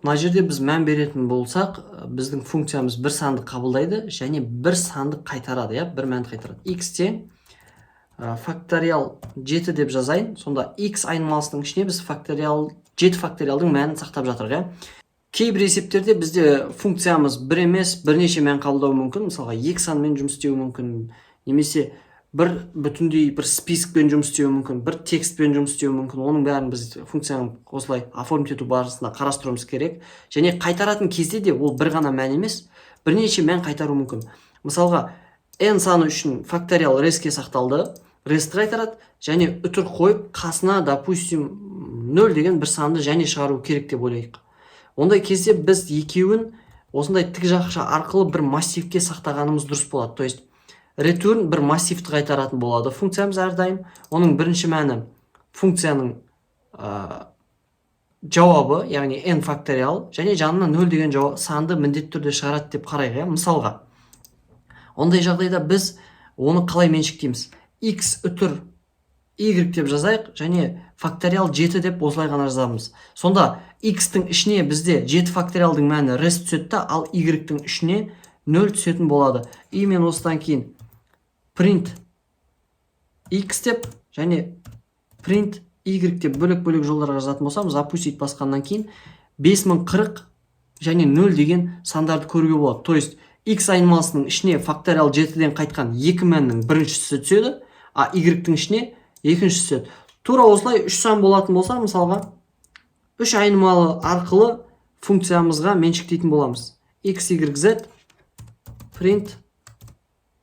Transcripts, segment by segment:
Мына жерде біз мән беретін болсақ, біздің функциямыз бір санды қабылдайды және бір санды қайтарады, бір мәнді қайтарады. X тең факториал 7 деп жазайын. Сонда x айнымалысының ішіне біз 7 факториалдың мәнін сақтап жатырық. Кейбір есептерде бізде функциямыз бір емес, бірнеше мән қабылдауы мүмкін. Мысалға 2 санмен жұмыс істеуі мүмкін, немесе бір бүтіндей бір спискпен жұмыс істеуі мүмкін, бір текстпен жұмыс істеуі мүмкін. Оның бәрін біз функцияны осылай оформить ету барысында қарастыруымыз керек. Және қайтаратын кезде де ол бір ғана мән емес, бірнеше мән қайтару мүмкін. Мысалға, n саны үшін факториал реске сақталды, ресті қайтарады, және үтір қойып, қасына, допустим, 0 деген бір санды және шығару керек деп ойлайық. Ондай кезде біз екеуін осындай тік жақша арқылы бір массивке сақтағанымыз дұрыс болады. То есть, return бір массивті қайтаратын болады функциямыз әрдайым. Оның бірінші мәні функцияның жауабы, яғни n факториал, және жанына 0 деген санды міндетті түрде шығарады деп қарайық. Мысалға, ондай жағдайда біз оны қалай меншіктейміз? X үтір y деп жазайық, және факториал 7 деп осылай ғана жазамыз. Сонда x-тің ішіне бізде 7 факториалдың мәні rest түседі, ал y-тің ішіне 0 түсетін болады. И мен осыдан кейін print x деп және print y деп бөлек-бөлек жолдарға жазатын болсам, запустить басқаннан кейін 5040 және 0 деген сандарды көруге болады. То есть x айнымалысының ішіне факториал 7-ден қайтқан 2 мәннің біріншісі түседі, а y-тің ішіне екіншісі түседі. Тура осылай 3 сан болатын болса, мысалға 3 айнымалы арқылы функциямызға меншіктейтін боламыз. x, y, z print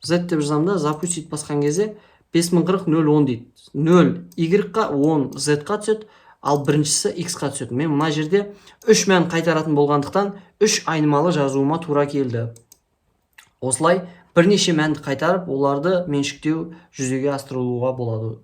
z деп жазамда, запустить басқан кезде 5040 0 10 дейді. 0 y-қа, 10 z-қа түседі, ал біріншісі x-қа түседі. Мен мына жерде 3 мән қайтаратын болғандықтан 3 айнымалы жазуыма тура келді. Осылай бірнеше мәнді қайтарып, оларды меншіктеу жүзеге асырылуға болады.